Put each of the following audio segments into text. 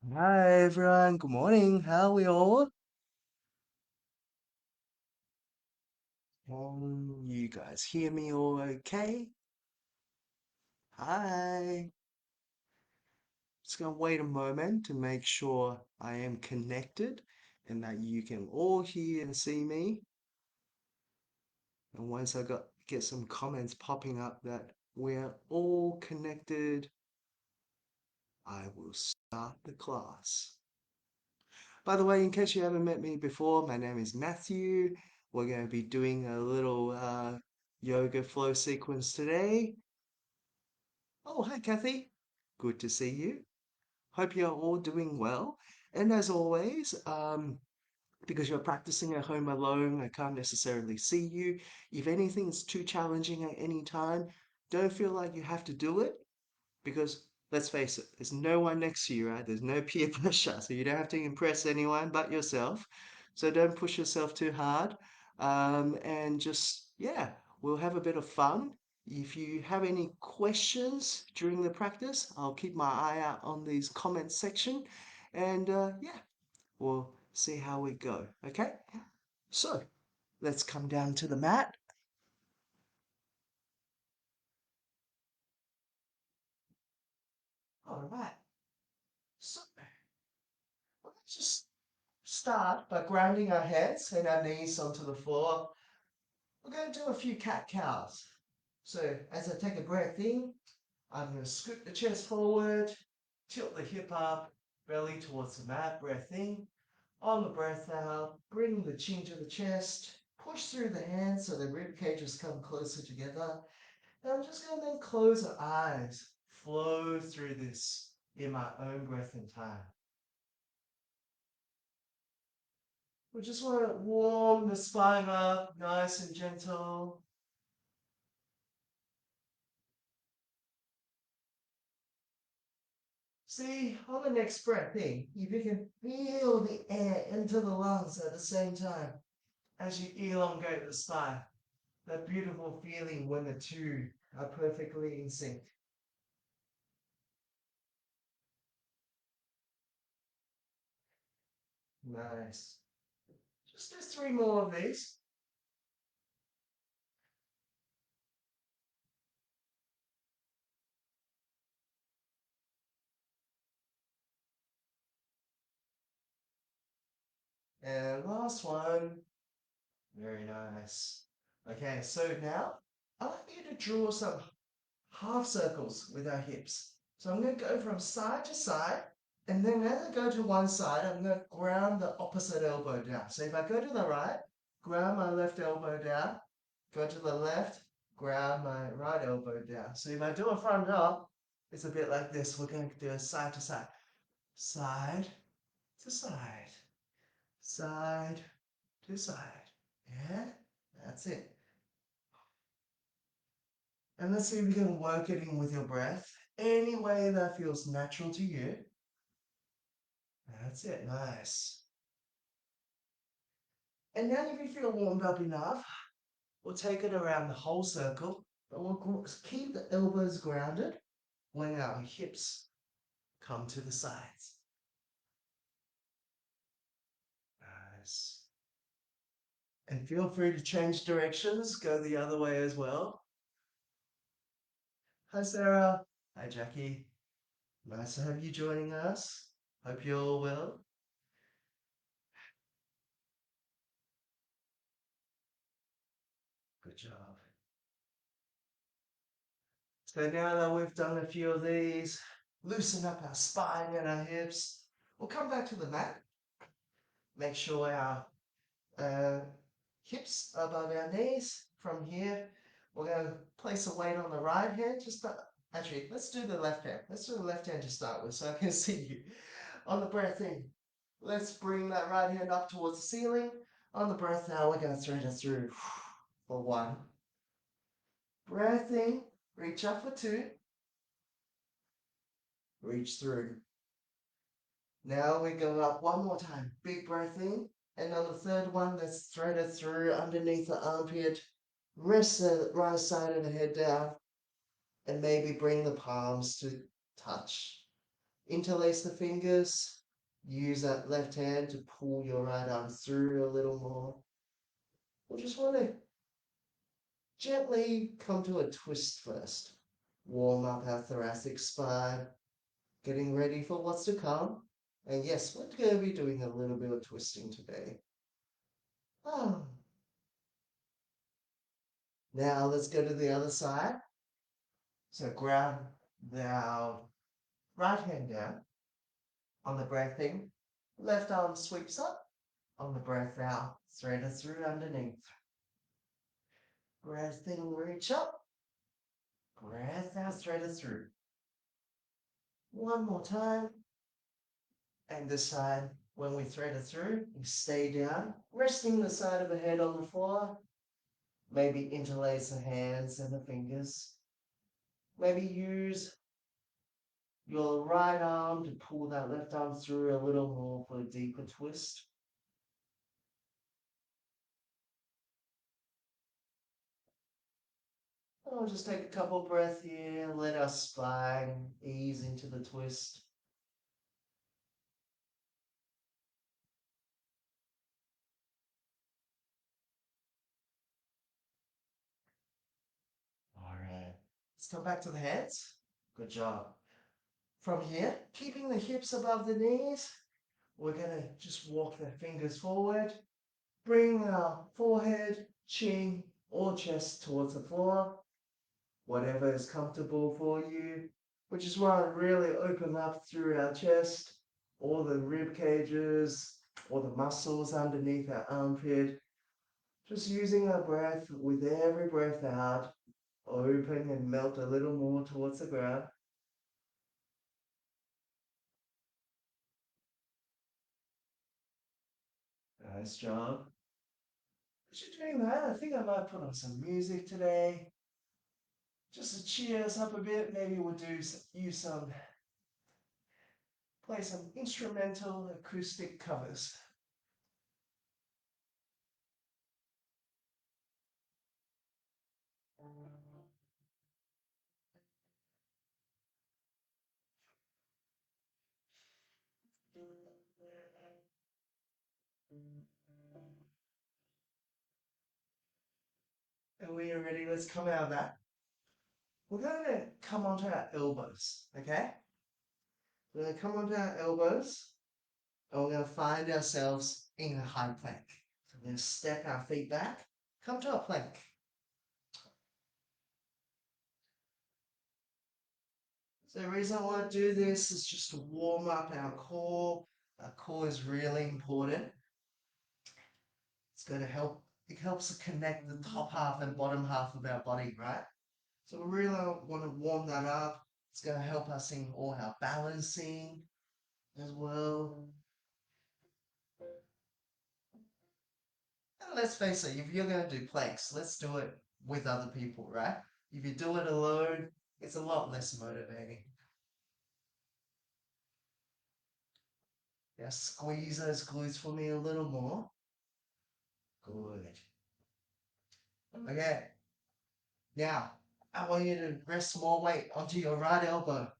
Hi everyone, good morning. How are we all? Can you guys hear me all okay? Hi. Just gonna wait a moment to make sure I am connected and that you can all hear and see me. And once I get some comments popping up that we're all connected, I will start the class. By the way, in case you haven't met me before, my name is Matthew. We're going to be doing a little yoga flow sequence today. Oh, hi, Kathy. Good to see you. Hope you're all doing well. And as always, because you're practicing at home alone, I can't necessarily see you. If anything's too challenging at any time, don't feel like you have to do it because let's face it, there's no one next to you, right? There's no peer pressure, so you don't have to impress anyone but yourself. So don't push yourself too hard. And just, yeah, we'll have a bit of fun. If you have any questions during the practice, I'll keep my eye out on these comments section. And yeah, we'll see how we go. Okay? So let's come down to the mat. All right. So let's just start by grounding our heads and our knees onto the floor. We're going to do a few cat cows. So as I take a breath in, I'm going to scoot the chest forward, tilt the hip up, belly towards the mat, breath in. On the breath out, bring the chin to the chest, push through the hands so the rib cages come closer together. And I'm just going to then close our eyes, flow through this in my own breath and time. We just want to warm the spine up, nice and gentle. See, on the next breath in, if you can feel the air into the lungs at the same time as you elongate the spine. That beautiful feeling when the two are perfectly in sync. Nice. Just do three more of these. And last one. Very nice. Okay, so now I'd like you to draw some half circles with our hips. So I'm going to go from side to side, and then as I go to one side, I'm going to ground the opposite elbow down. So if I go to the right, ground my left elbow down, go to the left, ground my right elbow down. So if I do a front up, it's a bit like this. We're going to do a side to side, side to side, side to side. Yeah, that's it. And let's see if we can work it in with your breath any way that feels natural to you. That's it, nice. And now if you feel warmed up enough, we'll take it around the whole circle, but we'll keep the elbows grounded when our hips come to the sides. Nice. And feel free to change directions, go the other way as well. Hi, Sarah. Hi, Jackie. Nice to have you joining us. Hope you're all well. Good job. So now that we've done a few of these, loosen up our spine and our hips. We'll come back to the mat. Make sure our uh, hips above our knees. From here, we're going to place a weight on the right hand. Actually, let's do the left hand. Let's do the left hand to start with so I can see you. On the breath in, let's bring that right hand up towards the ceiling. On the breath out, we're going to thread it through for one. Breath in, reach up for two, reach through. Now we go up one more time. Big breath in. And on the third one, let's thread it through underneath the armpit. Rest the right side of the head down. And maybe bring the palms to touch. Interlace the fingers. Use that left hand to pull your right arm through a little more. We just want to gently come to a twist first. Warm up our thoracic spine, getting ready for what's to come. And yes, we're going to be doing a little bit of twisting today. Ah. Now let's go to the other side. So grab our right hand down on the breath in. Left arm sweeps up on the breath out. Thread it through underneath. Breath in, reach up. Breath out, thread it through. One more time. And this side, when we thread it through, we stay down, resting the side of the head on the floor. Maybe interlace the hands and the fingers. Maybe use your right arm to pull that left arm through a little more for a deeper twist. I'll just take a couple breaths here, let our spine ease into the twist. All right, let's come back to the hands. Good job. From here, keeping the hips above the knees, we're going to just walk the fingers forward. Bring our forehead, chin, or chest towards the floor. Whatever is comfortable for you. We just want to really open up through our chest, all the rib cages, all the muscles underneath our armpit. Just using our breath with every breath out, open and melt a little more towards the ground. Nice job. As you're doing that, I think I might put on some music today. Just to cheer us up a bit. Maybe we'll play some instrumental acoustic covers. And when you're ready, let's come out of that. We're going to come onto our elbows, okay? We're going to come onto our elbows and we're going to find ourselves in a high plank. So we're going to step our feet back, come to a plank. So the reason I want to do this is just to warm up our core. Our core is really important. It's going to help, it helps to connect the top half and bottom half of our body, right? So we really want to warm that up. It's going to help us in all our balancing as well. And let's face it, if you're going to do planks, let's do it with other people, right? If you do it alone, it's a lot less motivating. Now squeeze those glutes for me a little more. Good. Okay. Now, I want you to rest more weight onto your right elbow.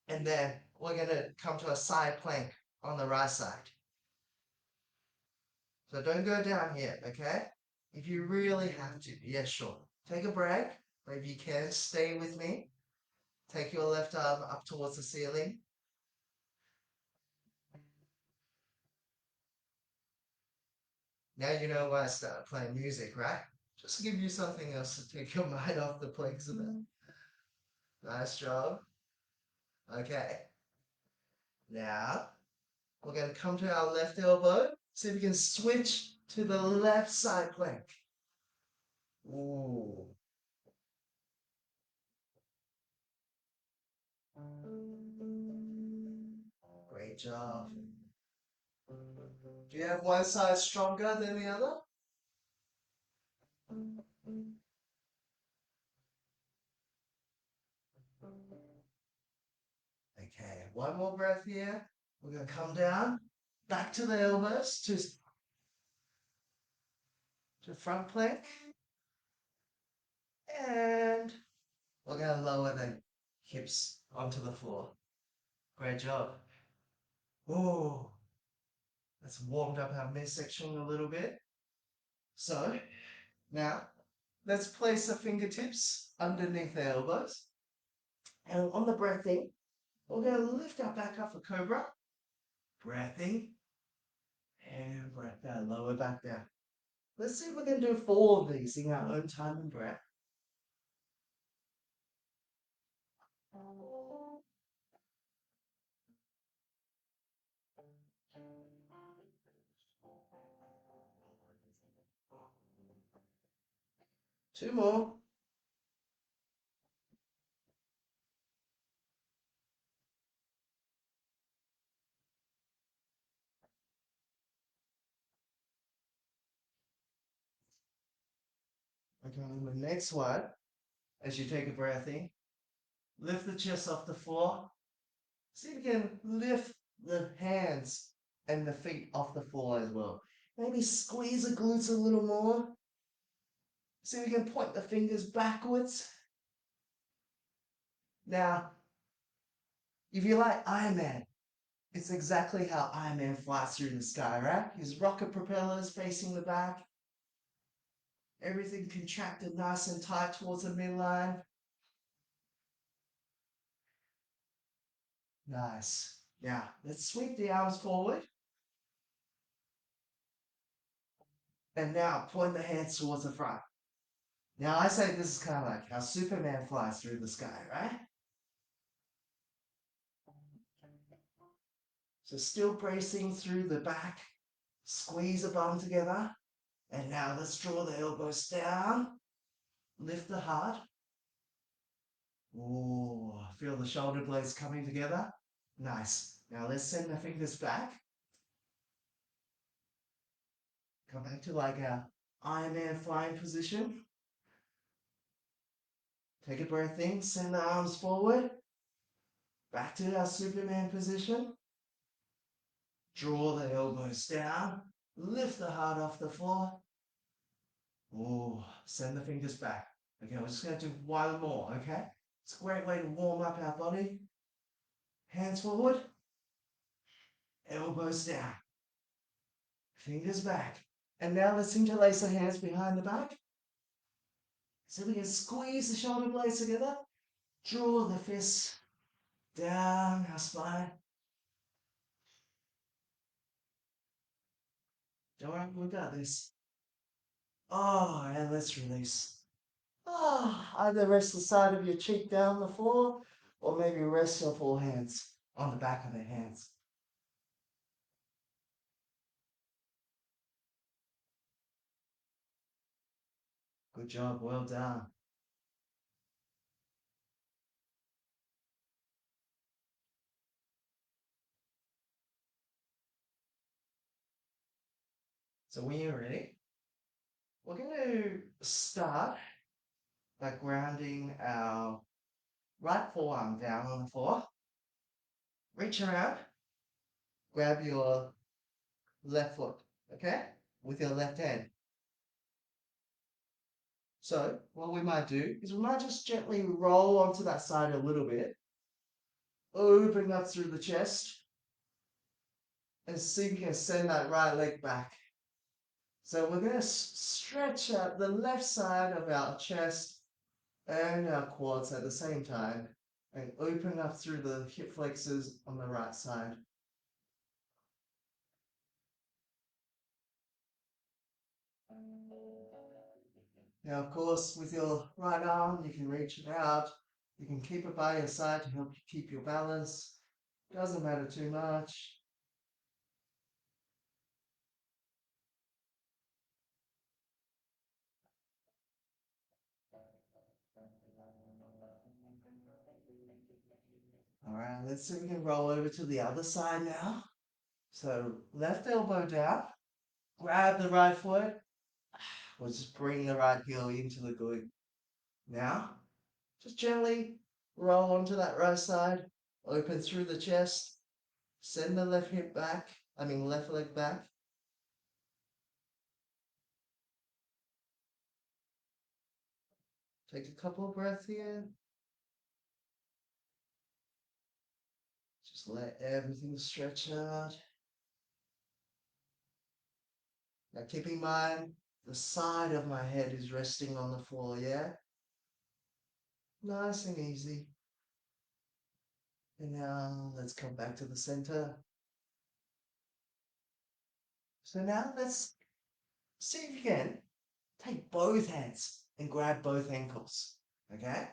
And then we're going to come to a side plank on the right side. So don't go down yet, okay? If you really have to, yeah, sure. Take a break. Maybe you can stay with me. Take your left arm up towards the ceiling. Now you know why I started playing music, right? Just to give you something else to take your mind off the planks a bit. Nice job. Okay. Now, we're going to come to our left elbow. See if you can switch to the left side plank. Ooh. Great job. Do you have one side stronger than the other? Okay, one more breath here. We're going to come down, back to the elbows, to front plank. And we're going to lower the hips onto the floor. Great job. Oh, let's warmed up our midsection a little bit. So now let's place the fingertips underneath the elbows. And on the breath in, we're going to lift our back up for cobra. Breath in and breath out. Lower back down. Let's see if we can do 4 of these in our own time and breath. Two more. Okay, on the next one, as you take a breath in, lift the chest off the floor. See if you can lift the hands and the feet off the floor as well. Maybe squeeze the glutes a little more. See if you can point the fingers backwards. Now, if you like Iron Man, it's exactly how Iron Man flies through the sky, right? His rocket propellers facing the back. Everything contracted nice and tight towards the midline. Nice. Now, let's sweep the arms forward. And now point the hands towards the front. Now, I say this is kind of like how Superman flies through the sky, right? So still bracing through the back. Squeeze the bum together. And now let's draw the elbows down. Lift the heart. Ooh, feel the shoulder blades coming together. Nice. Now let's send the fingers back. Come back to like a Iron Man flying position. Take a breath in, send the arms forward. Back to our Superman position. Draw the elbows down. Lift the heart off the floor. Oh, send the fingers back. Okay, we're just going to do one more, okay? It's a great way to warm up our body. Hands forward. Elbows down. Fingers back. And now let's interlace the hands behind the back. So we can squeeze the shoulder blades together. Draw the fists down our spine. Don't worry, we got this. Oh, and let's release. Either rest the side of your cheek down the floor, or maybe rest your full hands on the back of the hands. Good job, well done. So when you're ready, we're going to start by grounding our right forearm down on the floor. Reach around, grab your left foot, okay, with your left hand. So what we might do is we might just gently roll onto that side a little bit, open up through the chest, and see if you can send that right leg back. So we're going to stretch out the left side of our chest and our quads at the same time and open up through the hip flexors on the right side. Now, of course, with your right arm, you can reach it out. You can keep it by your side to help you keep your balance. Doesn't matter too much. All right, let's see if we can roll over to the other side now. So left elbow down, grab the right foot. We'll just bring the right heel into the glute. Now, just gently roll onto that right side, open through the chest, send the left hip back, left leg back. Take a couple of breaths here. Just let everything stretch out. Now keep in mind, the side of my head is resting on the floor, yeah? Nice and easy. And now let's come back to the center. So now let's see if you can take both hands and grab both ankles. Okay?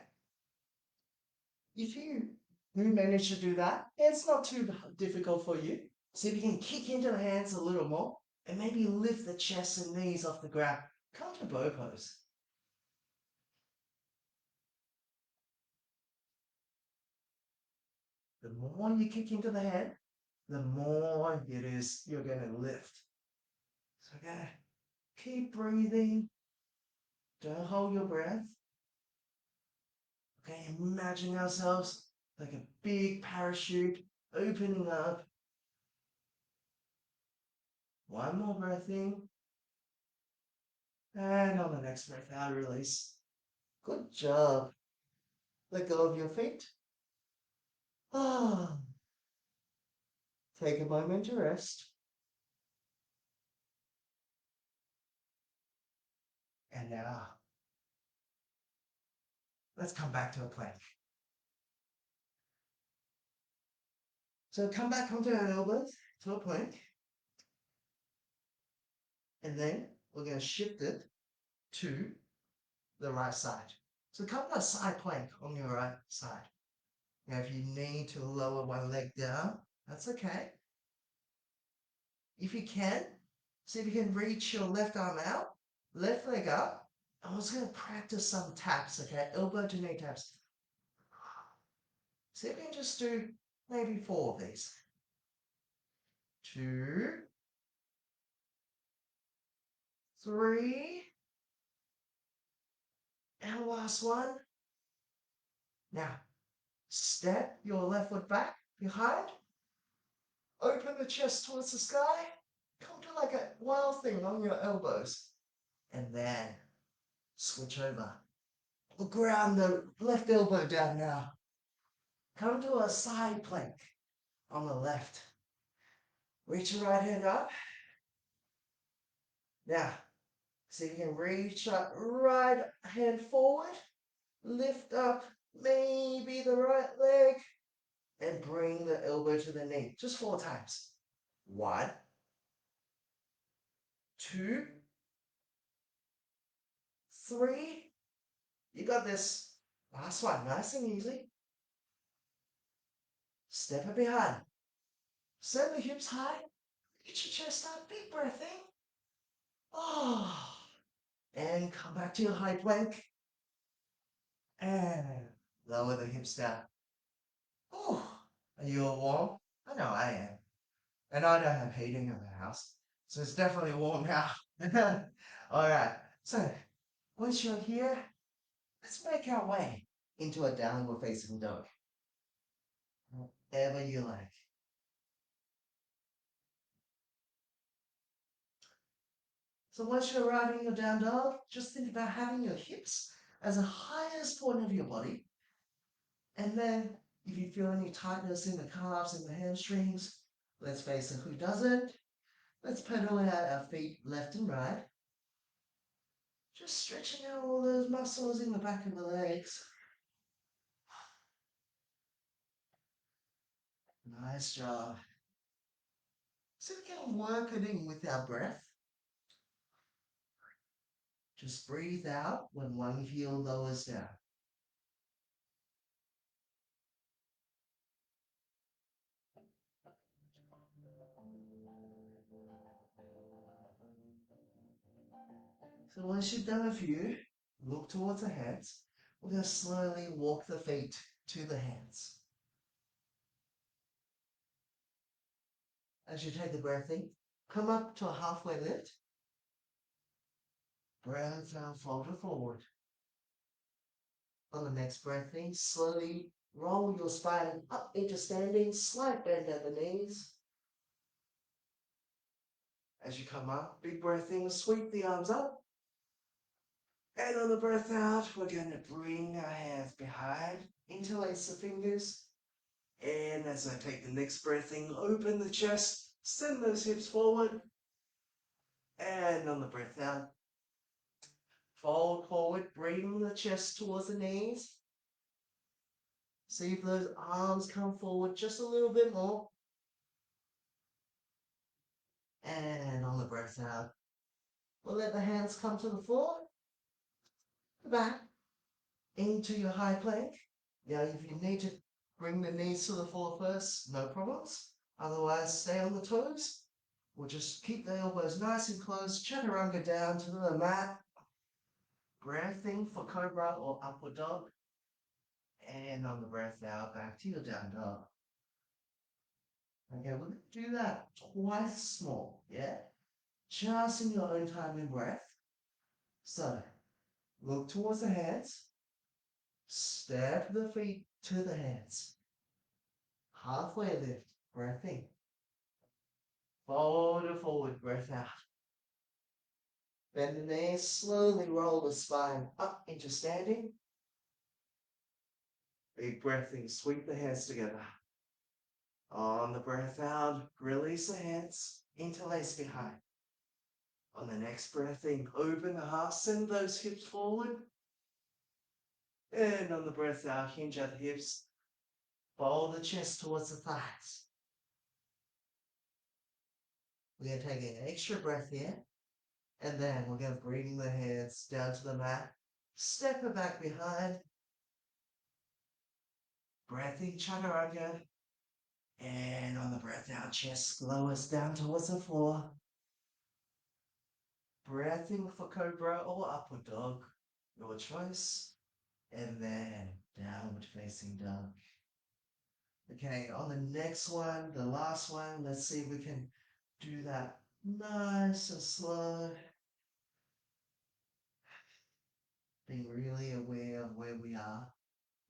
If you do manage to do that, it's not too difficult for you. See if you can kick into the hands a little more and maybe lift the chest and knees off the ground. Come to bow pose. The more you kick into the head, the more it is you're going to lift. So okay, keep breathing. Don't hold your breath. Okay, imagine ourselves like a big parachute opening up. One more breath in. And on the next breath out, release. Good job. Let go of your feet. Ah, take a moment to rest. And now, let's come back to a plank. So come back onto our elbows to a plank. And then we're going to shift it to the right side. So come to a side plank on your right side. Now, if you need to lower one leg down, that's okay. If you can, see if you can reach your left arm out, left leg up. I'm just going to practice some taps, okay? Elbow to knee taps. See if you can just do maybe 4 of these. 2, 3, and last one. Now, step your left foot back behind. Open the chest towards the sky. Come to like a wild thing on your elbows. And then switch over. Ground the left elbow down now. Come to a side plank on the left. Reach your right hand up. Now, see if you can reach up right hand forward. Lift up maybe the right leg. And bring the elbow to the knee. Just 4 times. 1, 2, 3. You got this. Last one. Nice and easy. Step it behind. Send the hips high. Reach your chest up. Big breath in. Oh. And come back to your high plank. And lower the hips down. Oh. Are you all warm? I know I am. And I don't have heating in the house. So it's definitely warm now. Alright. So once you're here, let's make our way into a downward facing dog. Whatever you like. So once you're riding your down dog, just think about having your hips as the highest point of your body. And then if you feel any tightness in the calves and the hamstrings, let's face it, who doesn't? Let's pedal out our feet left and right. Just stretching out all those muscles in the back of the legs. Nice job. So we can work it in with our breath. Just breathe out when one heel lowers down. So once you've done a few, look towards the hands. We're going to slowly walk the feet to the hands. As you take the breath in, come up to a halfway lift. Breath out, fold it forward. On the next breath in, slowly roll your spine up into standing, slight bend at the knees. As you come up, big breath in, sweep the arms up. And on the breath out, we're going to bring our hands behind, interlace the fingers, And as I take the next breath in, open the chest, send those hips forward. And on the breath out, fold forward, bring the chest towards the knees. See if those arms come forward just a little bit more. And on the breath out, we'll let the hands come to the floor. Back into your high plank. Now, if you need to bring the knees to the floor first, no problems. Otherwise, stay on the toes. We'll just keep the elbows nice and close. Chaturanga down to the mat. Breathing for cobra or upward dog. And on the breath out, back to your down dog. Okay, we're going to do that twice more, yeah? Just in your own time and breath. So, look towards the hands. Step the feet to the hands. Halfway lift, breath in. Forward, breath out. Bend the knees, slowly roll the spine up into standing. Big breath in, sweep the hands together. On the breath out, release the hands, interlace behind. On the next breath in, open the heart, send those hips forward. And on the breath out, hinge at the hips. Fold the chest towards the thighs. We're going to take an extra breath here. And then we're going to bring the hands down to the mat. Step it back behind. Breath in, chaturanga. And on the breath out, chest lowers down towards the floor. Breath in for cobra or upward dog. Your choice. And then downward facing dog. Okay, on the next one, the last one, let's see if we can do that nice and slow. Being really aware of where we are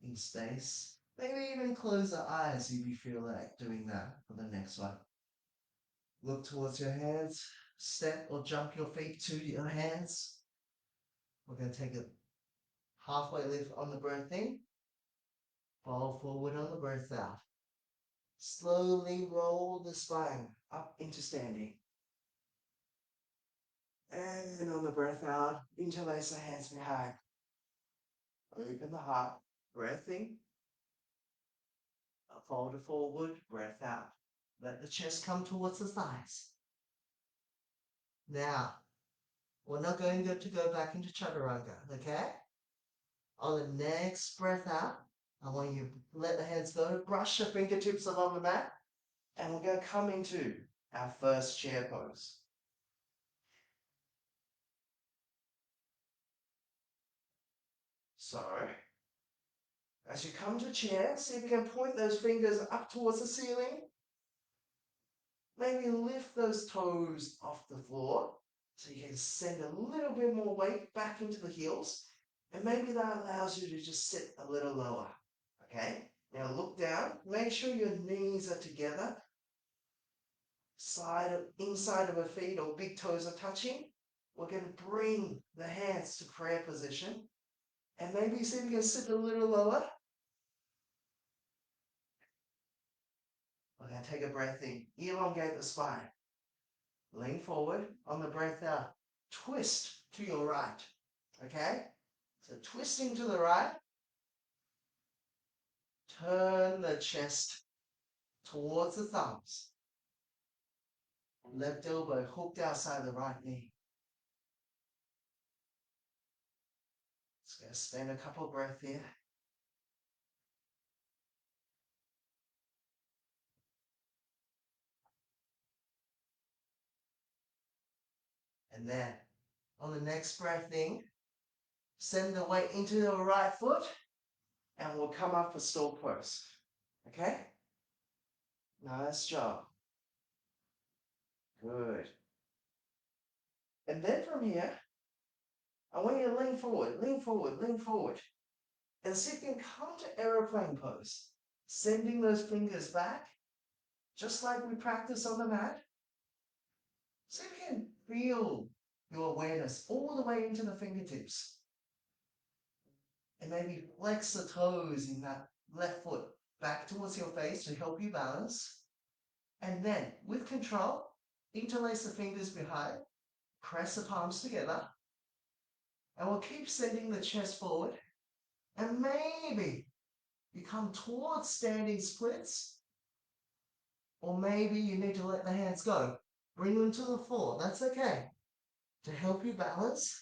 in space. Maybe even close the eyes if you feel like doing that for the next one. Look towards your hands. Step or jump your feet to your hands. We're going to take a halfway lift on the breath in. Fall forward on the breath out. Slowly roll the spine up into standing. And on the breath out, interlace the hands behind. Open the heart. Breath in. Fold it forward. Breath out. Let the chest come towards the thighs. Now, we're not going to go back into chaturanga, okay? On the next breath out, I want you to let the hands go, brush your fingertips along the mat, and we're going to come into our first chair pose. So, as you come to chair, see if you can point those fingers up towards the ceiling. Maybe lift those toes off the floor so you can send a little bit more weight back into the heels. And maybe that allows you to just sit a little lower. Okay? Now look down. Make sure your knees are together. Inside of our feet or big toes are touching. We're going to bring the hands to prayer position. And maybe see if you can sit a little lower. We're going to take a breath in. Elongate the spine. Lean forward. On the breath out, twist to your right. Okay? So twisting to the right. Turn the chest towards the thumbs. Left elbow hooked outside the right knee. Just going to spend a couple of breaths here. And then on the next breath in, send the weight into the right foot and we'll come up for stork pose. Okay? Nice job. Good. And then from here, I want you to lean forward, lean forward, lean forward. And see if you can come to aeroplane pose. Sending those fingers back, just like we practice on the mat. See if you can feel your awareness all the way into the fingertips. And maybe flex the toes in that left foot back towards your face to help you balance. And then, with control, interlace the fingers behind, press the palms together, and we'll keep sending the chest forward. And maybe you come towards standing splits, or maybe you need to let the hands go. Bring them to the floor. That's okay. To help you balance.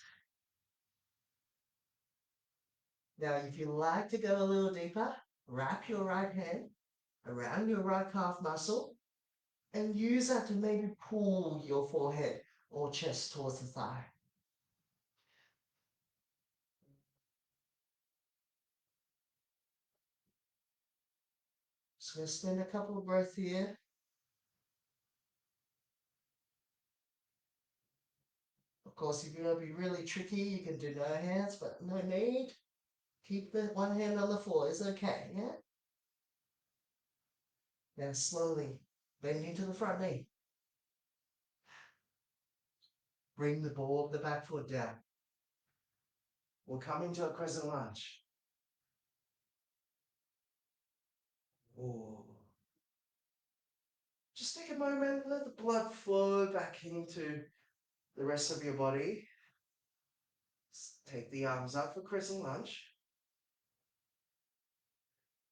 Now, if you like to go a little deeper, wrap your right hand around your right calf muscle and use that to maybe pull your forehead or chest towards the thigh. Just going to spend a couple of breaths here. Of course, if you want to be really tricky, you can do no hands, but no need. Keep the one hand on the floor. It's okay, yeah? Now slowly bend into the front knee. Bring the ball of the back foot down. We'll come into a crescent lunge. Ooh. Just take a moment, let the blood flow back into the rest of your body. Take the arms up for crescent lunge.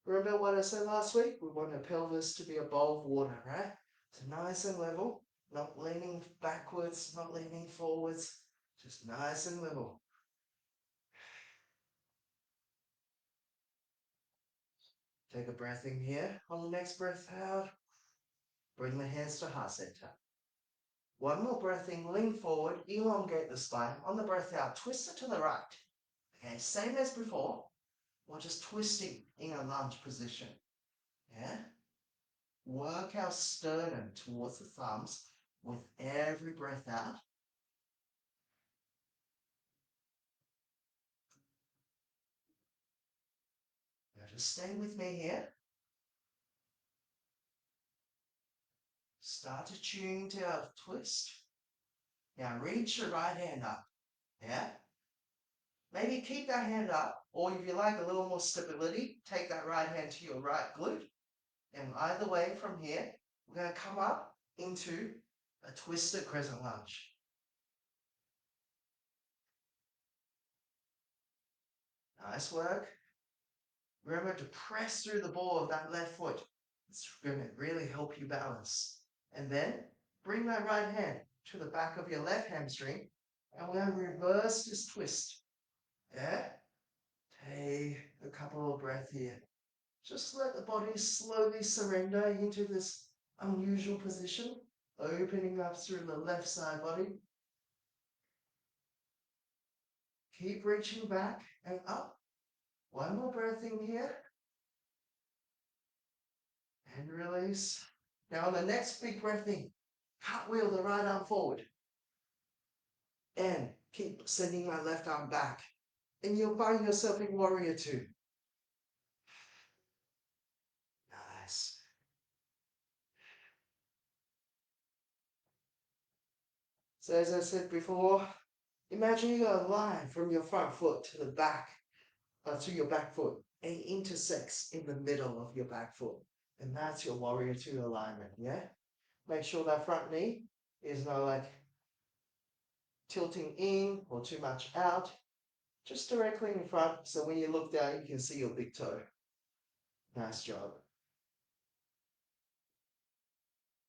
Remember what I said last week? We want the pelvis to be above water, right? So nice and level, not leaning backwards, not leaning forwards, just nice and level. Take a breath in here. On the next breath out, bring the hands to heart center. One more breath in, lean forward, elongate the spine. On the breath out, twist it to the right. Okay, same as before. We're just twisting in a lunge position. Yeah? Work our sternum towards the thumbs with every breath out. Now just stay with me here. Start to tune to our twist. Now reach your right hand up. Yeah? Maybe keep that hand up, or if you like a little more stability, take that right hand to your right glute. And either way from here, we're going to come up into a twisted crescent lunge. Nice work. Remember to press through the ball of that left foot. It's going to really help you balance. And then bring that right hand to the back of your left hamstring. And we're going to reverse this twist. Yeah? Take a couple of breaths here. Just let the body slowly surrender into this unusual position, opening up through the left side body. Keep reaching back and up. One more breath in here. And release. Now on the next big breath in, cartwheel the right arm forward. And keep sending my left arm back. And you'll find yourself in warrior two. Nice. So as I said before, imagine you got a line from your front foot to the back, to your back foot, and it intersects in the middle of your back foot. And that's your warrior two alignment, yeah? Make sure that front knee is not like tilting in or too much out. Just directly in front, so when you look down, you can see your big toe. Nice job.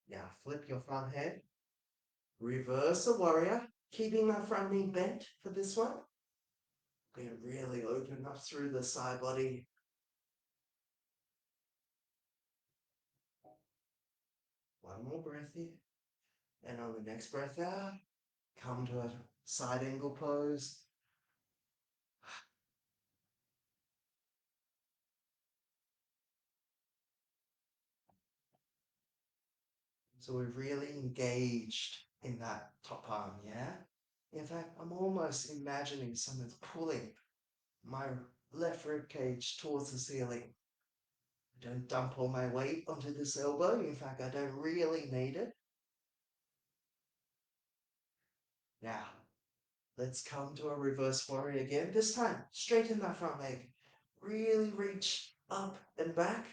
Now flip your front head. Reverse the warrior, keeping that front knee bent for this one. We're going to really open up through the side body. One more breath here. And on the next breath out, come to a side angle pose. So we're really engaged in that top arm, yeah? In fact, I'm almost imagining someone's pulling my left rib cage towards the ceiling. I don't dump all my weight onto this elbow. In fact, I don't really need it. Now, let's come to a reverse warrior again. This time, straighten that front leg. Really reach up and back.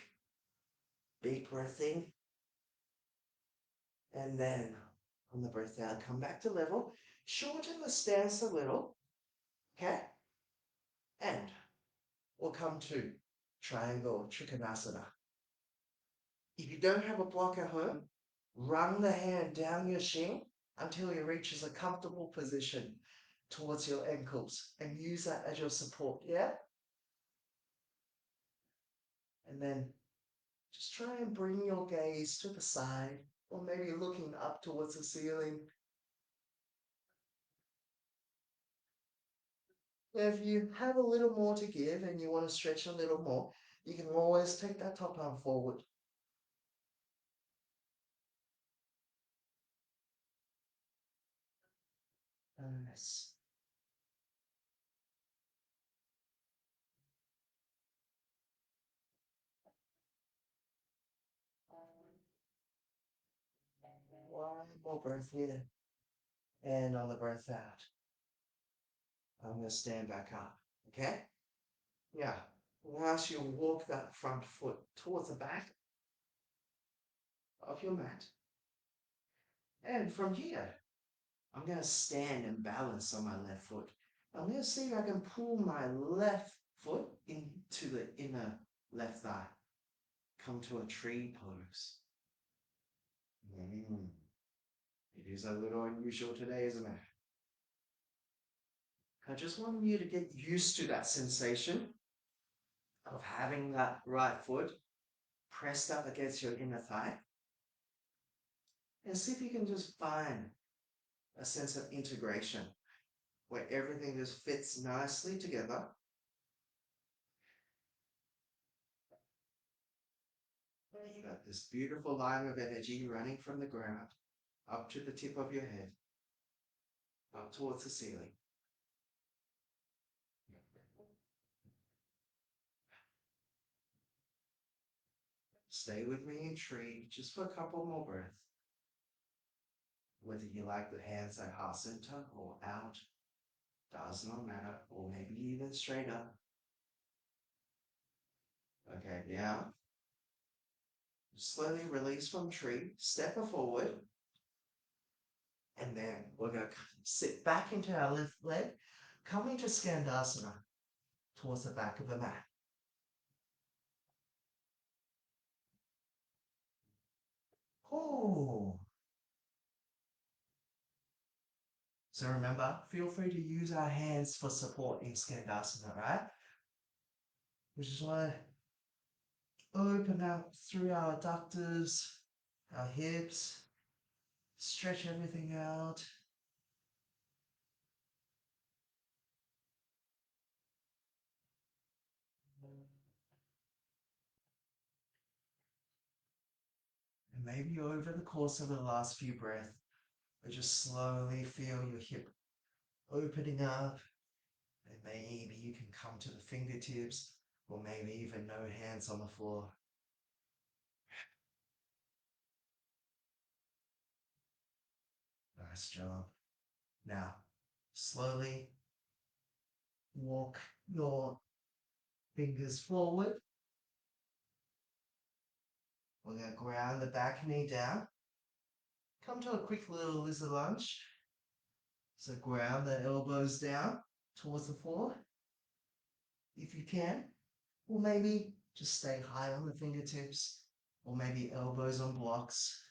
Big breath in. And then on the breath out, come back to level. Shorten the stance a little. Okay? And we'll come to triangle trikonasana. If you don't have a block at home, run the hand down your shin until it reaches a comfortable position towards your ankles and use that as your support, yeah? And then just try and bring your gaze to the side or maybe looking up towards the ceiling. If you have a little more to give and you want to stretch a little more, you can always take that top arm forward. Nice. One more breath in. And on the breath out, I'm going to stand back up. Okay? Yeah. Whilst you walk that front foot towards the back of your mat. And from here, I'm going to stand and balance on my left foot. I'm going to see if I can pull my left foot into the inner left thigh. Come to a tree pose. It is a little unusual today, isn't it? I just want you to get used to that sensation of having that right foot pressed up against your inner thigh. And see if you can just find a sense of integration where everything just fits nicely together. You got this beautiful line of energy running from the ground up to the tip of your head, up towards the ceiling. Stay with me in tree just for a couple more breaths. Whether you like the hands at heart center or out, does not matter, or maybe even straight up. Okay, now slowly release from tree, step forward, and then we're going to sit back into our left leg, coming to Skandasana towards the back of the mat. Oh. So remember, feel free to use our hands for support in Skandasana, right? We just want to open out through our adductors, our hips, stretch everything out. And maybe over the course of the last few breaths, we just slowly feel your hip opening up. And maybe you can come to the fingertips, or maybe even no hands on the floor. Nice job. Now, slowly walk your fingers forward. We're going to ground the back knee down. Come to a quick little lizard lunge. So ground the elbows down towards the floor. If you can. Or maybe just stay high on the fingertips. Or maybe elbows on blocks.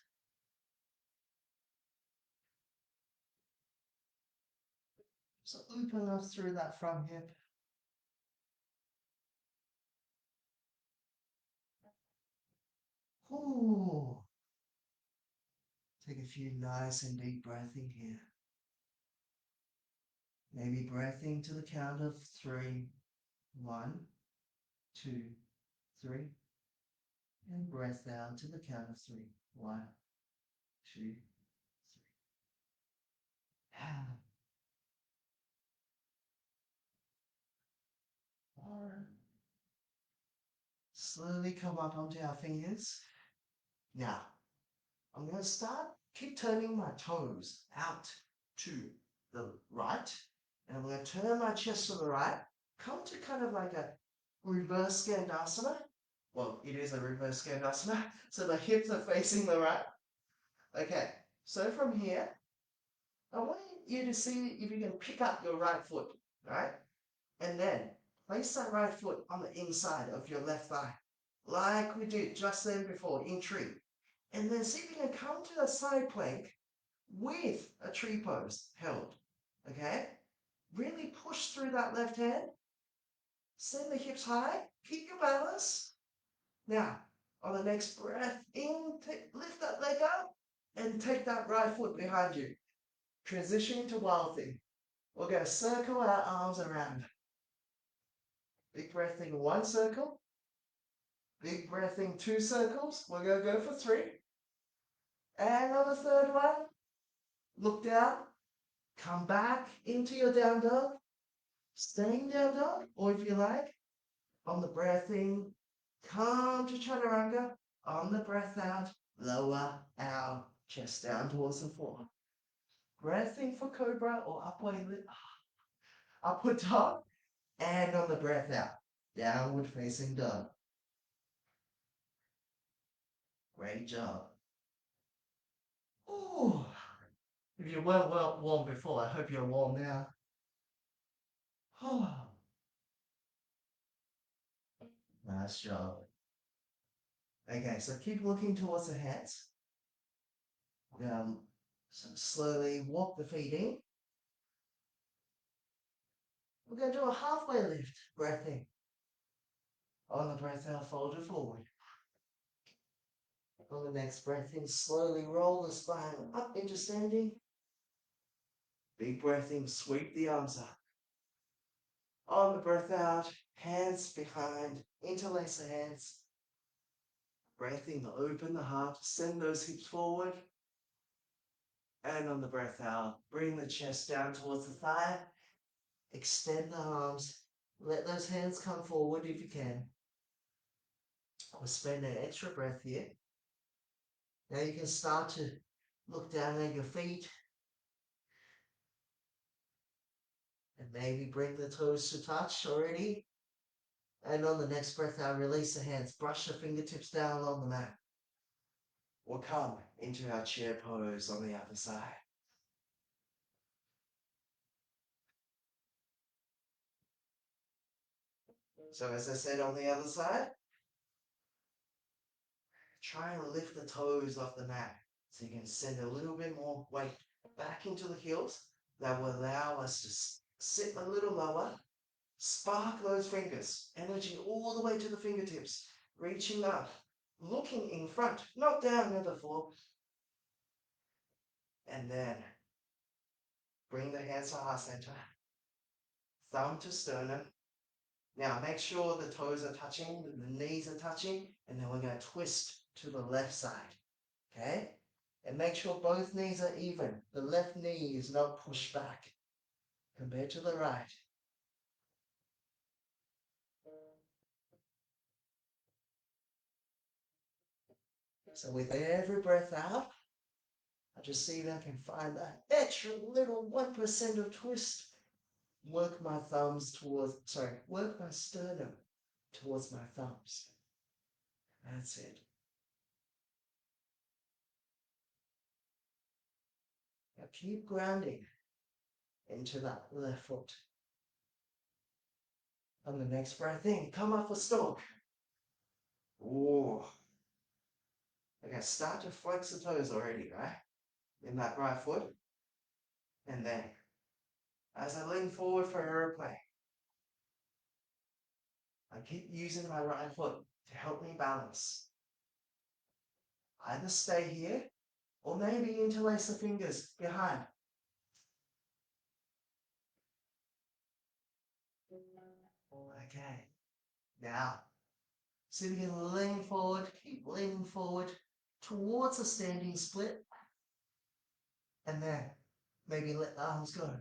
So open up through that front hip. Ooh. Take a few nice and deep breaths in here. Maybe breathing to the count of 3. 1, 2, 3. And breath down to the count of 3. 1, 2, 3. Slowly come up onto our fingers. Now, I'm going to start, keep turning my toes out to the right. And I'm going to turn my chest to the right. Come to kind of like a reverse Skandasana. Well, it is a reverse Shavasana, so the hips are facing the right. Okay, so from here, I want you to see if you can pick up your right foot, right? And then place that right foot on the inside of your left thigh, like we did just then before in tree. And then see if you can come to the side plank with a tree pose held. Okay? Really push through that left hand. Send the hips high. Keep your balance. Now, on the next breath in, lift that leg up and take that right foot behind you. Transition to wild thing. We're going to circle our arms around. Big breath in one circle. Big breath in two circles. We're going to go for three. And on the third one, look down. Come back into your down dog. Staying down dog. Or if you like, on the breath in, come to chaturanga. On the breath out, lower our chest down towards the floor. Breath in for cobra or upward dog. And on the breath out, downward facing dog. Great job. Ooh. If you weren't well warm before, I hope you're warm now. Oh, nice job. Okay, so keep looking towards the hands. We're going to slowly walk the feet in. We're going to do a halfway lift, breath in. On the breath out, fold it forward. On the next breath in, slowly roll the spine up into standing. Big breath in, sweep the arms up. On the breath out, hands behind, interlace the hands. Breath in, open the heart, send those hips forward. And on the breath out, bring the chest down towards the thigh. Extend the arms. Let those hands come forward if you can. We'll spend an extra breath here. Now you can start to look down at your feet. And maybe bring the toes to touch already. And on the next breath out, release the hands. Brush the fingertips down on the mat. We'll come into our chair pose on the other side. So as I said on the other side, try and lift the toes off the mat so you can send a little bit more weight back into the heels. That will allow us to sit a little lower. Spark those fingers. Energy all the way to the fingertips. Reaching up. Looking in front, not down at the floor. And then bring the hands to heart center. Thumb to sternum. Now make sure the toes are touching, the knees are touching, and then we're going to twist to the left side. Okay? And make sure both knees are even. The left knee is not pushed back compared to the right. So with every breath out, I just see if I can find that extra little 1% of twist. Work my sternum towards my thumbs. That's it. Now keep grounding into that left foot. On the next breath in, come up for stalk. Ooh. Okay, start to flex the toes already, right? In that right foot. And then, as I lean forward for airplane, I keep using my right foot to help me balance. Either stay here, or maybe interlace the fingers behind. Okay. Now, see if you can lean forward, keep leaning forward towards a standing split. And then, maybe let the arms go.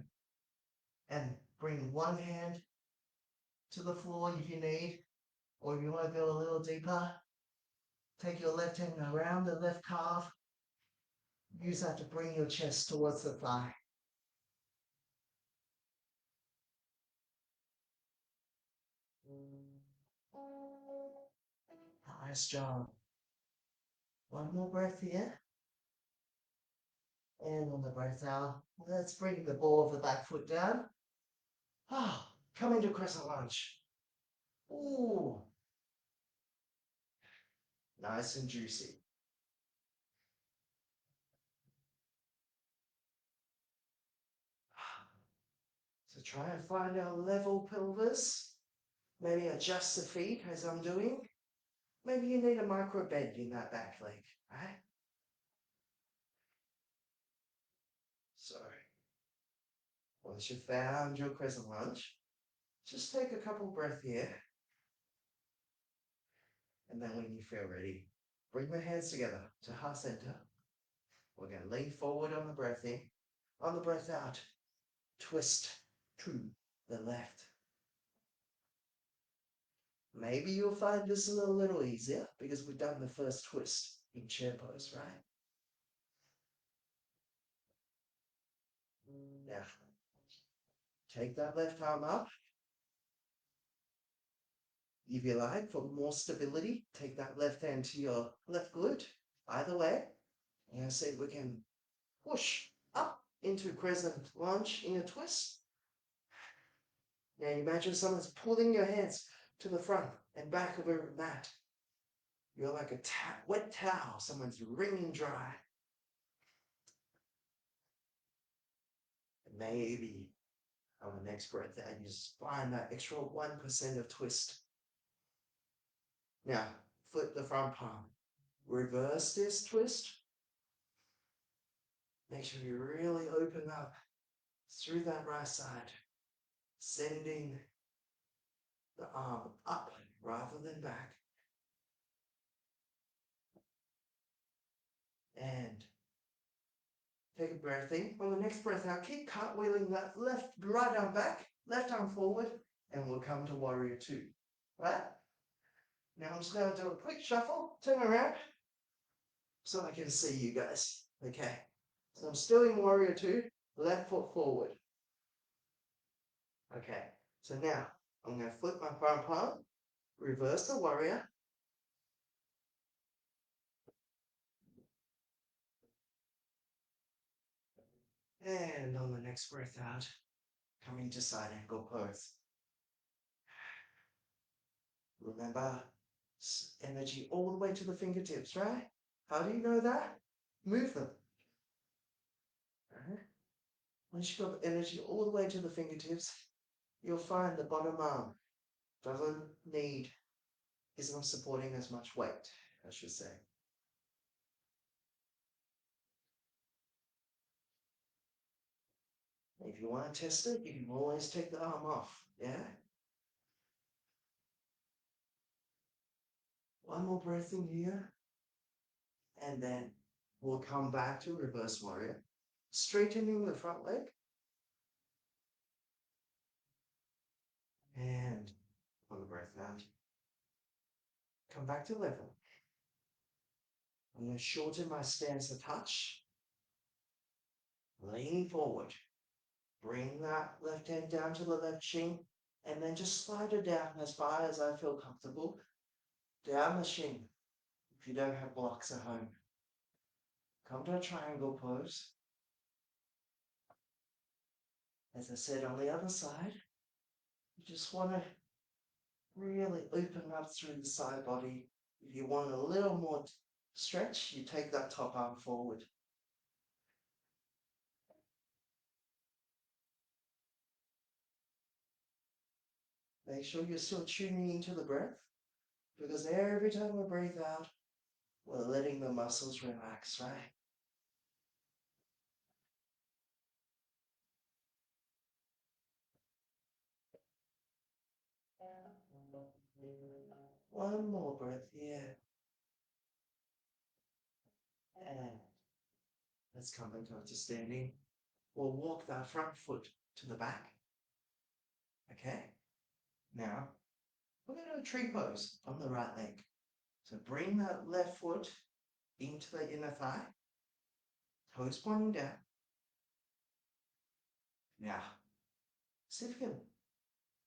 And bring one hand to the floor if you need, or if you want to go a little deeper, take your left hand around the left calf. Use that to bring your chest towards the thigh. Nice job. One more breath here. And on the breath out, let's bring the ball of the back foot down. Ah, come into crescent lunge. Ooh, nice and juicy. So try and find our level pelvis. Maybe adjust the feet as I'm doing. Maybe you need a micro bend in that back leg, right? So once you've found your crescent lunge, just take a couple breaths here. And then when you feel ready, bring the hands together to heart center. We're going to lean forward on the breath in. On the breath out, twist to the left. Maybe you'll find this a little easier because we've done the first twist in chair pose, right? Now, take that left arm up. If you like, for more stability, take that left hand to your left glute. Either way, and see if we can push up into crescent lunge in a twist. Now imagine someone's pulling your hands to the front and back of a mat. You're like a wet towel someone's wringing dry. And maybe on the next breath out, you just find that extra 1% of twist. Now, flip the front palm. Reverse this twist. Make sure you really open up through that right side, sending the arm up rather than back. And take a breath in. On the next breath out, keep cartwheeling that right arm back, left arm forward, and we'll come to warrior two. Right? Now I'm just going to do a quick shuffle, turn around, so I can see you guys. Okay. So I'm still in warrior two, left foot forward. Okay. So now I'm going to flip my front palm, reverse the warrior. And on the next breath out, coming to side angle pose. Remember, energy all the way to the fingertips, right? How do you know that? Move them. Once you've got energy all the way to the fingertips, you'll find the bottom arm isn't supporting as much weight, I should say. If you want to test it, you can always take the arm off, yeah? One more breath in here, and then we'll come back to reverse warrior, straightening the front leg, and on the breath out, come back to level. I'm going to shorten my stance a touch, lean forward, bring that left hand down to the left shin, and then just slide it down as far as I feel comfortable, down the shin, if you don't have blocks at home. Come to a triangle pose. As I said on the other side, you just want to really open up through the side body. If you want a little more stretch, you take that top arm forward. Make sure you're still tuning into the breath, because every time we breathe out, we're letting the muscles relax, right? One more breath here. And let's come back up to standing. We'll walk that front foot to the back. Okay? Now, we're going to do a tree pose on the right leg. So bring that left foot into the inner thigh. Toes pointing down. Now, see if you can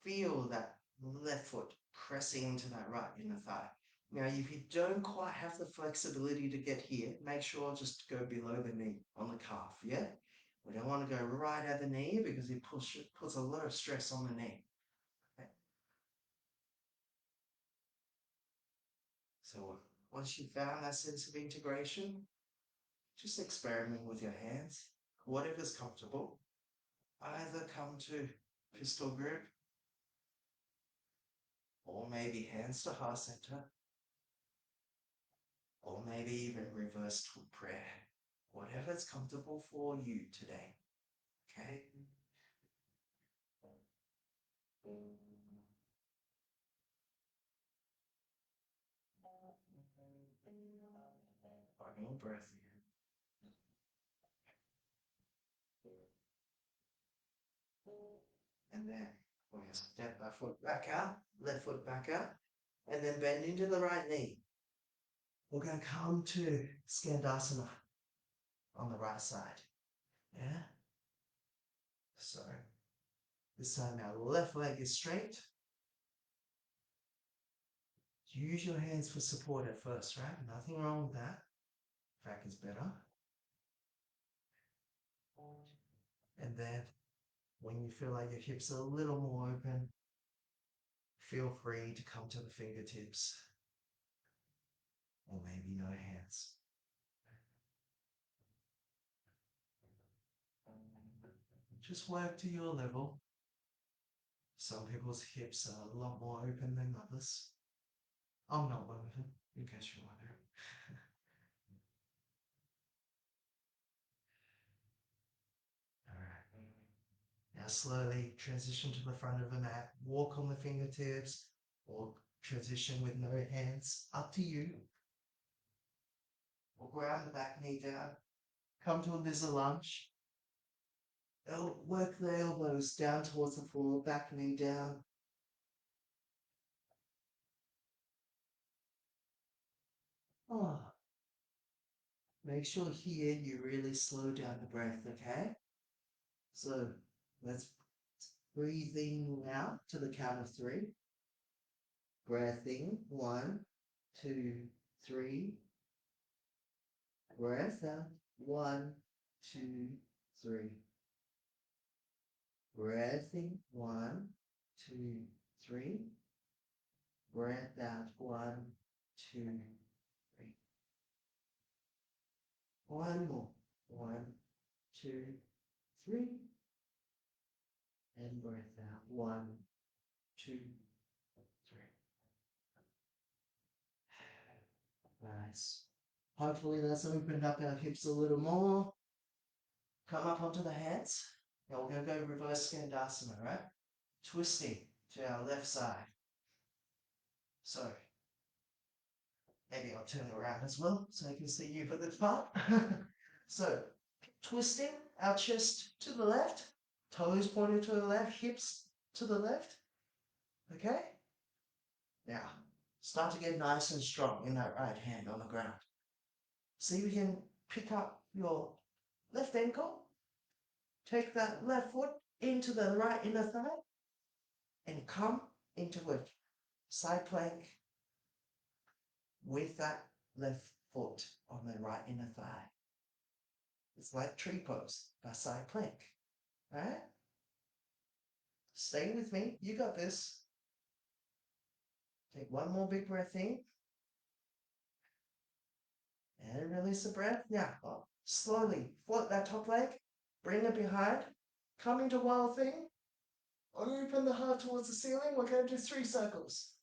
feel that left foot pressing into that right inner thigh. Now, if you don't quite have the flexibility to get here, make sure just to go below the knee on the calf, yeah? We don't want to go right at the knee because it puts a lot of stress on the knee. Okay? So once you've found that sense of integration, just experiment with your hands, whatever's comfortable. Either come to pistol grip or maybe hands to heart center, or maybe even reverse to prayer. Whatever's comfortable for you today. Okay? Final breath in. And then we're going to step our foot back out, left foot back out, and then bend into the right knee. We're going to come to Skandasana on the right side. Yeah? So this time our left leg is straight. Use your hands for support at first, right? Nothing wrong with that. Back is better. And then when you feel like your hips are a little more open, feel free to come to the fingertips or maybe no hands. Just work to your level. Some people's hips are a lot more open than others. I'm not one of them, in case you're wondering. Alright. Now slowly transition to the front of the mat. Walk on the fingertips or transition with no hands. Up to you. Or ground the back knee down. Come to a lizard lunge. Work the elbows down towards the floor, back knee down. Oh. Make sure here you really slow down the breath, okay? So let's breathe in now to the count of three. Breath in, 1, 2, 3. Breath out, 1, 2, 3. Breath in, 1, 2, 3. Breath out, 1, 2, 3. One more. 1, 2, 3. And breath out, 1, 2, 3. Nice. Hopefully that's opened up our hips a little more. Come up onto the hands. Now we're going to go reverse Skandasana, right? Twisting to our left side. So maybe I'll turn around as well so I can see you for the part. So twisting our chest to the left, toes pointed to the left, hips to the left. Okay? Now start to get nice and strong in that right hand on the ground. See if you can pick up your left ankle, take that left foot into the right inner thigh, and come into a side plank with that left foot on the right inner thigh. It's like tree pose, but side plank. Alright? Stay with me. You got this. Take one more big breath in. And release the breath. Now, slowly float that top leg. Bring it behind. Come into wild thing. Open the heart towards the ceiling. We're going to do 3 circles.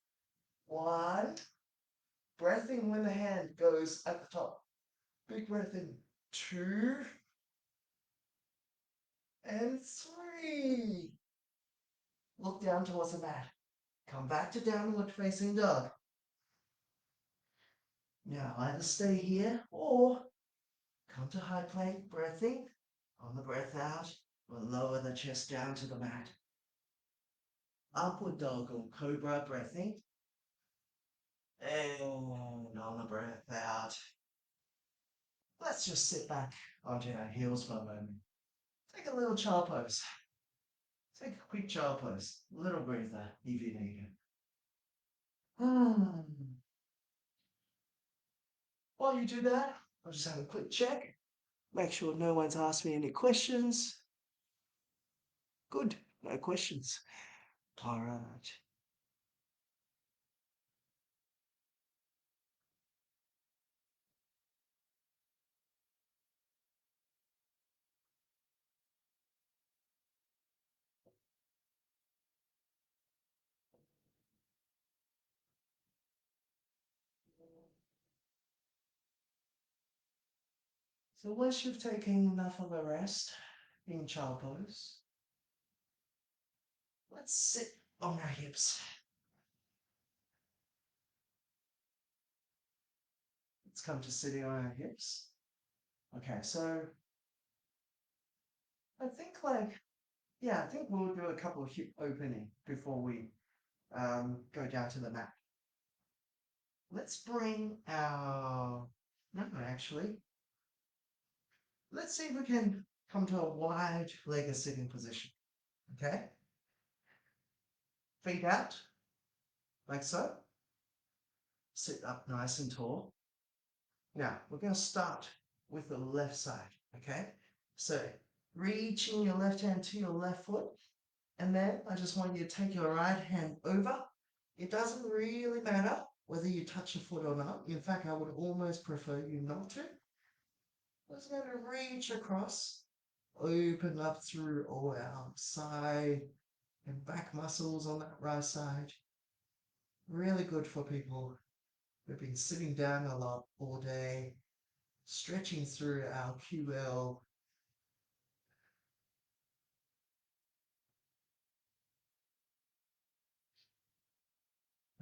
1. Breath in when the hand goes at the top. Big breath in. 2. And 3. Look down towards the mat. Come back to downward facing dog. Now either stay here or come to high plank, breath in. On the breath out, we'll lower the chest down to the mat. Upward dog or cobra, breath in. And on the breath out. Let's just sit back onto our heels for a moment. Take a little child pose. Take a quick child pose. Little breather if you need it. while you do that, I'll just have a quick check. Make sure no one's asked me any questions. Good, no questions. All right. So once you've taken enough of a rest in child pose, let's sit on our hips. Let's come to sitting on our hips. Okay, so I think I think we'll do a couple of hip opening before we go down to the mat. Let's bring our, no, actually, let's see if we can come to a wide-legged sitting position. Okay, feet out, like so. Sit up nice and tall. Now, we're going to start with the left side, okay? So, reaching your left hand to your left foot, and then I just want you to take your right hand over. It doesn't really matter whether you touch your foot or not. In fact, I would almost prefer you not to. I'm just going to reach across, open up through all our side and back muscles on that right side. Really good for people who've been sitting down a lot all day, stretching through our QL.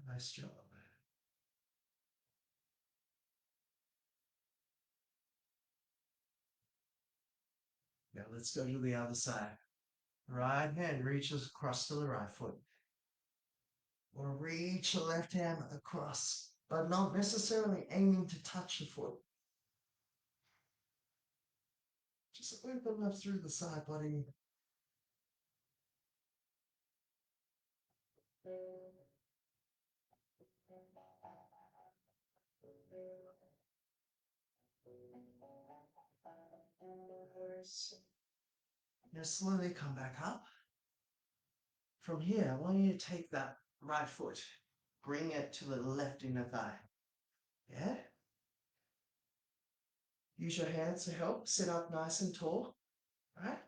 Nice job. Now let's go to the other side. Right hand reaches across to the right foot. Or reach the left hand across, but not necessarily aiming to touch the foot. Just open up through the side body. Now slowly come back up. From here, I want you to take that right foot, bring it to the left inner thigh. Yeah? Use your hands to help sit up nice and tall. Right?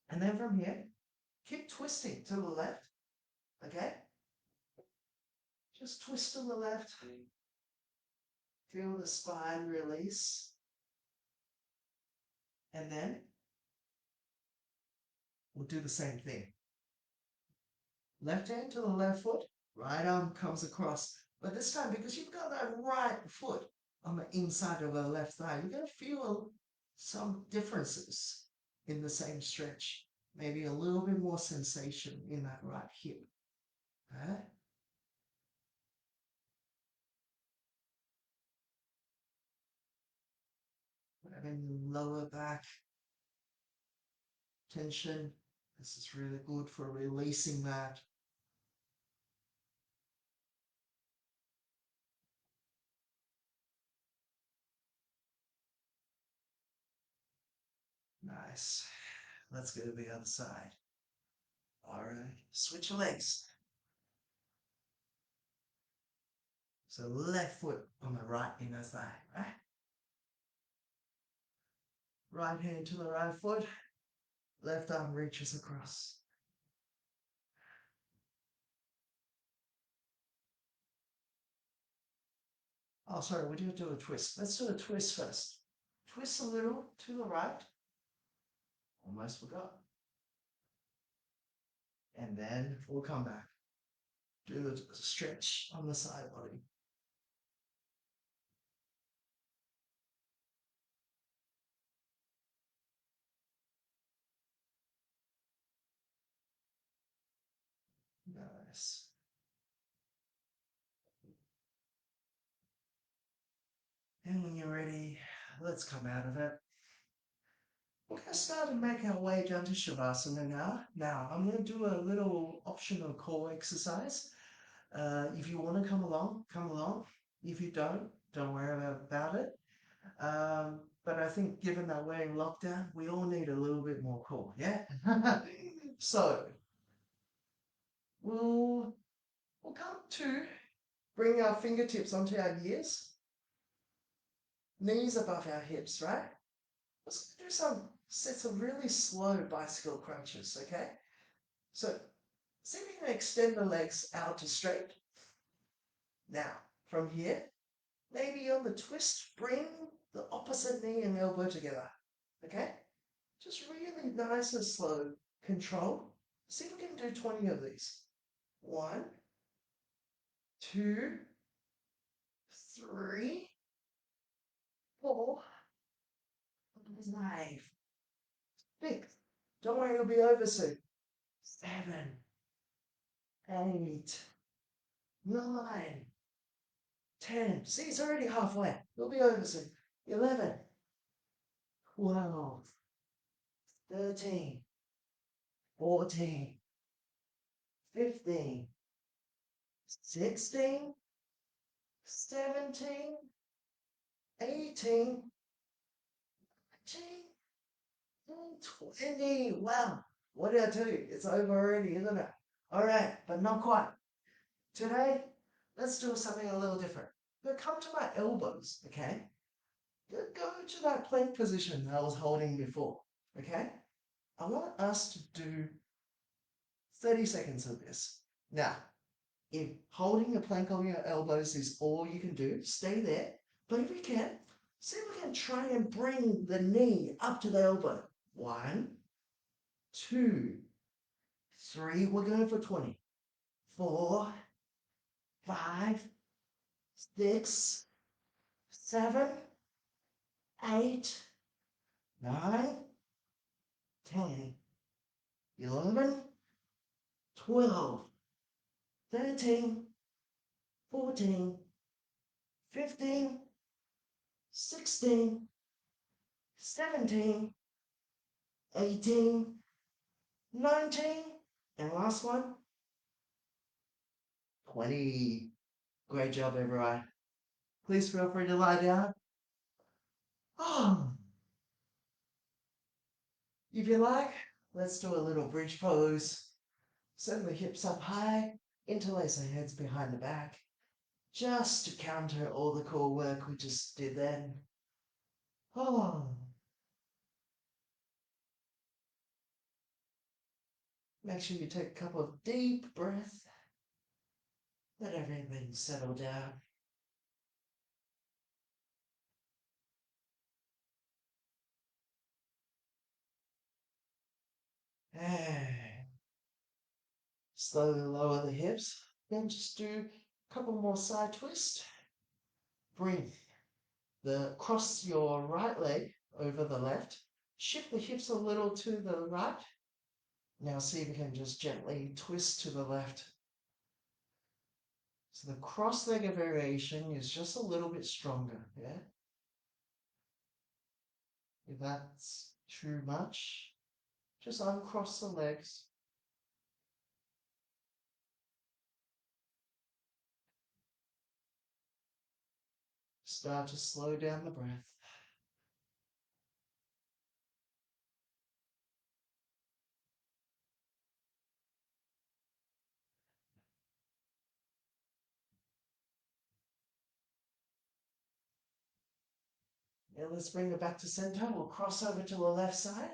And then from here, keep twisting to the left. Okay? Just twist to the left. Feel the spine release. And then we'll do the same thing. Left hand to the left foot, right arm comes across. But this time, because you've got that right foot on the inside of the left thigh, you're going to feel some differences in the same stretch. Maybe a little bit more sensation in that right hip. Right? Having the lower back tension. This is really good for releasing that. Nice. Let's go to the other side. All right. Switch your legs. So left foot on the right inner thigh, right? Right hand to the right foot. Left arm reaches across. Oh, sorry, we didn't do a twist. Let's do a twist first. Twist a little to the right. Almost forgot. And then we'll come back. Do the stretch on the side body. Nice. And when you're ready, let's come out of it. We're going to start to make our way down to Shavasana now. Now, I'm going to do a little optional core exercise. If you want to come along, come along. If you don't Don't worry about it. But I think given that we're in lockdown, we all need a little bit more core, yeah? So we'll we'll come to bring our fingertips onto our ears, knees above our hips, right? Let's do some sets of really slow bicycle crunches, okay? So see if you can extend the legs out to straight. Now, from here, maybe on the twist, bring the opposite knee and elbow together, okay? Just really nice and slow control. See if we can do 20 of these. 1, 2, 3, 4, 5, 6. Don't worry, it'll be over soon. 7, 8, 9, 10. See, it's already halfway. It'll be over soon. 11, 12, 13, 14, 15, 16, 17, 18, 19, 20. Wow. What did I tell you? It's over already, isn't it? All right, but not quite. Today, let's do something a little different. Go come to my elbows, okay? Go to that plank position that I was holding before, okay? I want us to do 30 seconds of this. Now, if holding the plank on your elbows is all you can do, stay there. But if you can, see if we can try and bring the knee up to the elbow. 1, 2, 3. We're going for 20. 4, 5, 6, 7, 8, 9, 10, 11, 12, 13, 14, 15, 16, 17, 18, 19, and last one, 20. Great job, everyone. Please feel free to lie down. Oh, if you like, let's do a little bridge pose. Send the hips up high, interlace the heads behind the back, just to counter all the core work we just did then. Oh, make sure you take a couple of deep breaths. Let everything settle down. And slowly lower the hips. Then just do a couple more side twists. Breathe. Cross your right leg over the left. Shift the hips a little to the right. Now see if you can just gently twist to the left. So the cross-legged variation is just a little bit stronger, yeah? If that's too much, just uncross the legs. Start to slow down the breath. Now let's bring it back to center. We'll cross over to the left side.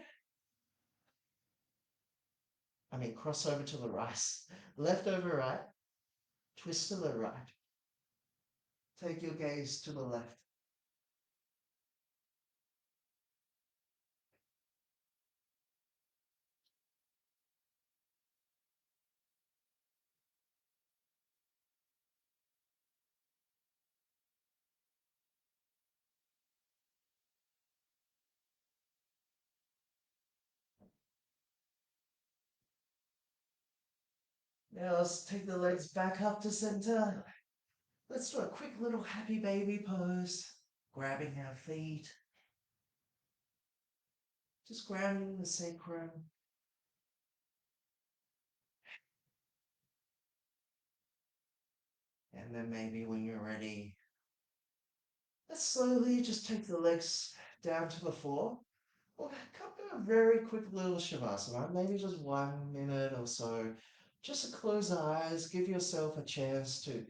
Cross over to the right. Left over right. Twist to the right. Take your gaze to the left. Now let's take the legs back up to center. Let's do a quick little happy baby pose. Grabbing our feet. Just grounding the sacrum. And then maybe when you're ready, Let's slowly just take the legs down to the floor. Well, come to a very quick little Shavasana, maybe just 1 minute or so. Just to close the eyes, give yourself a chance to,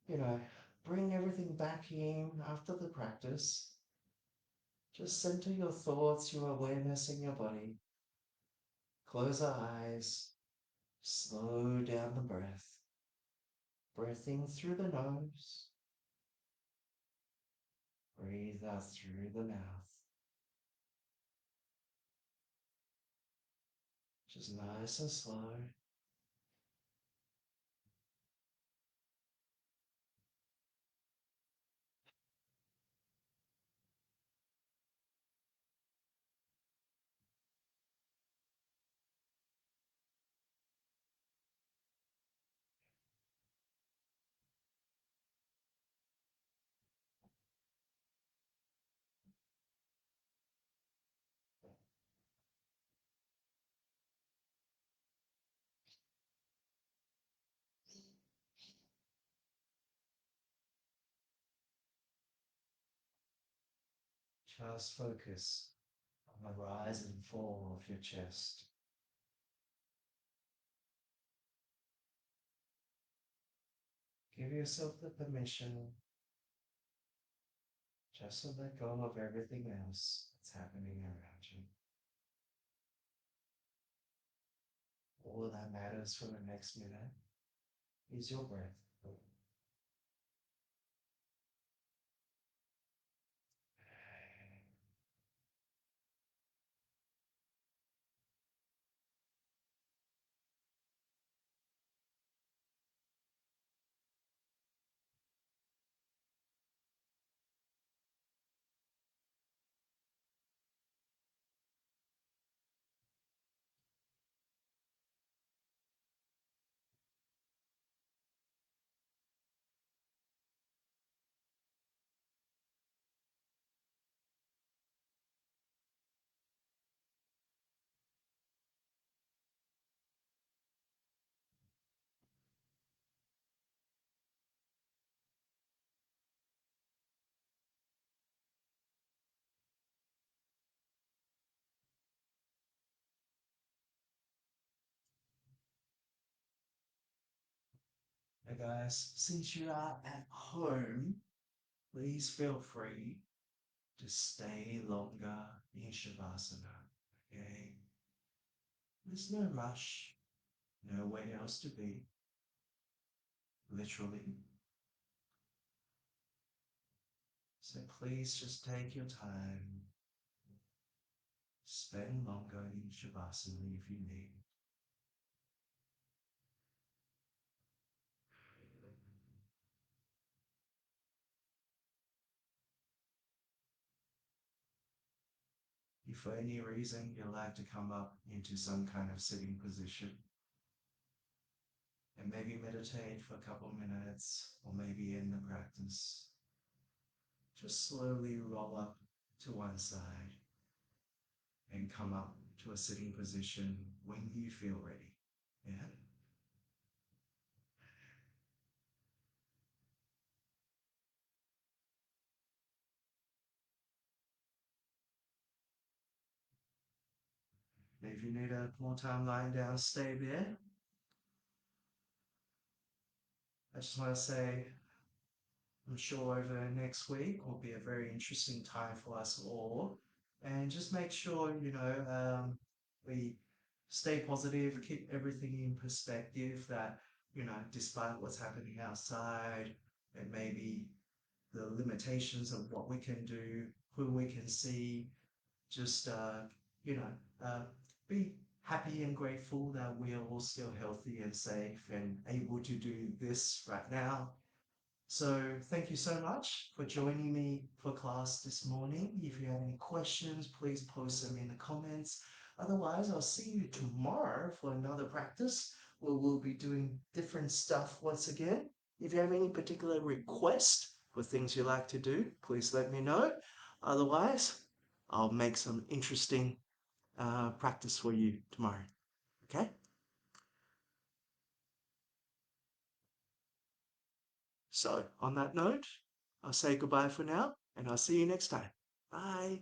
you know, bring everything back in after the practice. Just center your thoughts, your awareness in your body. Close the eyes, slow down the breath. Breath in through the nose, breathe out through the mouth. Just nice and slow. Just focus on the rise and fall of your chest. Give yourself the permission just to let go of everything else that's happening around you. All that matters for the next minute is your breath. Now, guys, since you are at home, please feel free to stay longer in Shavasana. Okay? There's no rush, nowhere else to be, literally. So please just take your time, spend longer in Shavasana if you need. If for any reason you'd like to come up into some kind of sitting position and maybe meditate for a couple minutes or maybe in the practice, just slowly roll up to one side and come up to a sitting position when you feel ready. Yeah? If you need a more time lying down, stay there. I just want to say, I'm sure over next week will be a very interesting time for us all. And just make sure, we stay positive, keep everything in perspective that, despite what's happening outside and maybe the limitations of what we can do, who we can see, just, you know, be happy and grateful that we are all still healthy and safe and able to do this right now. So thank you so much for joining me for class this morning. If you have any questions, please post them in the comments. Otherwise, I'll see you tomorrow for another practice where we'll be doing different stuff once again. If you have any particular request for things you like to do, please let me know. Otherwise, I'll make some interesting practice for you tomorrow. Okay? So on that note, I'll say goodbye for now. and I'll see you next time. Bye.